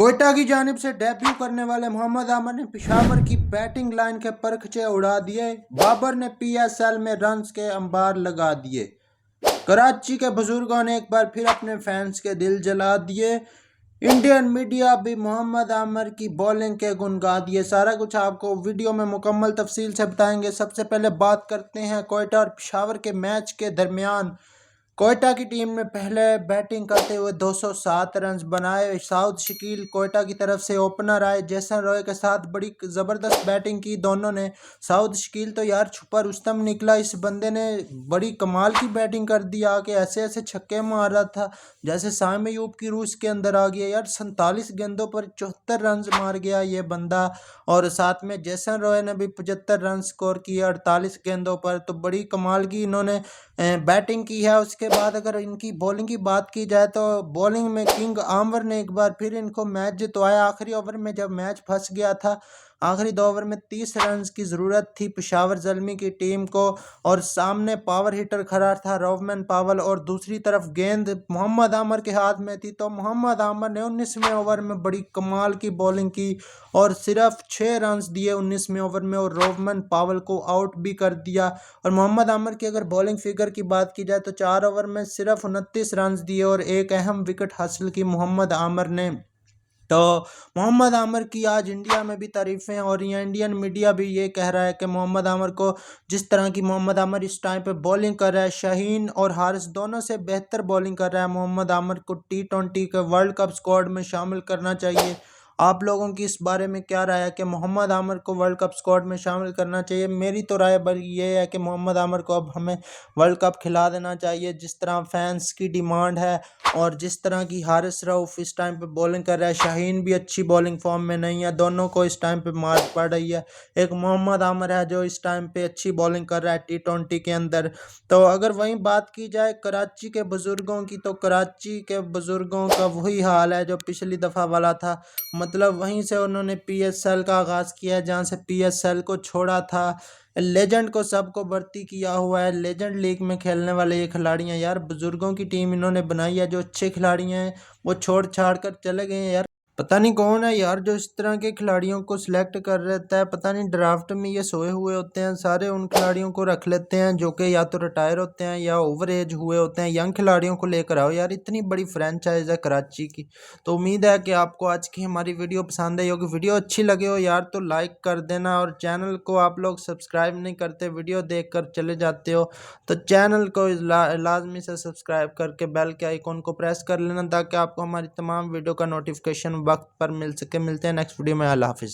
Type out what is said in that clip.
कोयटा की जानिब से डेब्यू करने वाले मोहम्मद आमर ने पेशावर की बैटिंग लाइन के परखचे उड़ा दिए। बाबर ने पीएसएल में रन्स के अंबार लगा दिए। कराची के बुजुर्गों ने एक बार फिर अपने फैंस के दिल जला दिए। इंडियन मीडिया भी मोहम्मद आमर की बॉलिंग के गुण गा दिए। सारा कुछ आपको वीडियो में मुकम्मल तफसील से बताएंगे। सबसे पहले बात करते हैं कोयटा और पेशावर के मैच के दरमियान। कोयटा की टीम ने पहले बैटिंग करते हुए 207 रन बनाए। साउथ शकील कोयटा की तरफ से ओपनर आए, जेसन रॉय के साथ बड़ी ज़बरदस्त बैटिंग की दोनों ने। साउथ शकील तो यार छुपा रुस्तम निकला, इस बंदे ने बड़ी कमाल की बैटिंग कर दी आके, ऐसे ऐसे छक्के मार रहा था जैसे साइम अयूब की रूह के अंदर आ गया यार। 47 गेंदों पर 74 रन मार गया ये बंदा। और साथ में जेसन रॉय ने भी 75 रन स्कोर किए 48 गेंदों पर। तो बड़ी कमाल की इन्होंने बैटिंग की है। उसके बाद अगर इनकी बॉलिंग की बात की जाए तो बॉलिंग में किंग आमर ने एक बार फिर इनको मैच जितवाया। आखिरी ओवर में जब मैच फंस गया था, आखिरी 2 ओवर में 30 रन की ज़रूरत थी पेशावर ज़ल्मी की टीम को, और सामने पावर हिटर खड़ा था रोवमन पावल, और दूसरी तरफ गेंद मोहम्मद आमर के हाथ में थी। तो मोहम्मद आमर ने 19वें ओवर में बड़ी कमाल की बॉलिंग की और सिर्फ 6 रन दिए 19वें ओवर में, और रोवमन पावल को आउट भी कर दिया। और मोहम्मद आमर की अगर बॉलिंग फिगर की बात की जाए तो 4 ओवर में सिर्फ 29 रन दिए और एक अहम विकेट हासिल की मोहम्मद आमर ने। तो मोहम्मद आमर की आज इंडिया में भी तारीफ़ें हो रही हैं। इंडियन मीडिया भी ये कह रहा है कि मोहम्मद आमर को, जिस तरह की मोहम्मद आमर इस टाइम पे बॉलिंग कर रहा है, शाहीन और हारिस दोनों से बेहतर बॉलिंग कर रहा है। मोहम्मद आमर को T20 के वर्ल्ड कप स्क्वाड में शामिल करना चाहिए। आप लोगों की इस बारे में क्या राय है कि मोहम्मद आमर को वर्ल्ड कप स्क्वाड में शामिल करना चाहिए? मेरी तो राय बड़ी ये है कि मोहम्मद आमर को अब हमें वर्ल्ड कप खिला देना चाहिए, जिस तरह फैंस की डिमांड है और जिस तरह की हारिस रऊफ इस टाइम पे बॉलिंग कर रहा है। शाहीन भी अच्छी बॉलिंग फॉर्म में नहीं है, दोनों को इस टाइम पे मार पड़ रही है। एक मोहम्मद आमर है जो इस टाइम पे अच्छी बॉलिंग कर रहा है T20 के अंदर। तो अगर वहीं बात की जाए कराची के बुजुर्गों की, तो कराची के बुजुर्गों का वही हाल है जो पिछली दफ़ा वाला था। मतलब वहीं से उन्होंने पीएसएल का आगाज़ किया है जहाँ से पीएसएल को छोड़ा था। लेजेंड को सबको भर्ती किया हुआ है। लेजेंड लीग में खेलने वाले ये खिलाड़ी हैं यार। बुजुर्गों की टीम इन्होंने बनाई है, जो अच्छे खिलाड़ी हैं वो छोड़ छाड़ कर चले गए हैं यार। पता नहीं कौन है यार जो इस तरह के खिलाड़ियों को सिलेक्ट कर रहता है। पता नहीं ड्राफ्ट में ये सोए हुए होते हैं सारे, उन खिलाड़ियों को रख लेते हैं जो कि या तो रिटायर होते हैं या ओवर एज हुए होते हैं। यंग खिलाड़ियों को लेकर आओ यार, इतनी बड़ी फ्रेंचाइज है कराची की। तो उम्मीद है कि आपको आज की हमारी वीडियो पसंद आई होगी। वीडियो अच्छी लगे हो यार तो लाइक कर देना, और चैनल को आप लोग सब्सक्राइब नहीं करते, वीडियो देख कर चले जाते हो, तो चैनल को लाजमी से सब्सक्राइब करके बेल के आइकॉन को प्रेस कर लेना ताकि आपको हमारी तमाम वीडियो का नोटिफिकेशन वक्त पर मिल सके। मिलते हैं नेक्स्ट वीडियो में। अल्लाह हाफिज़।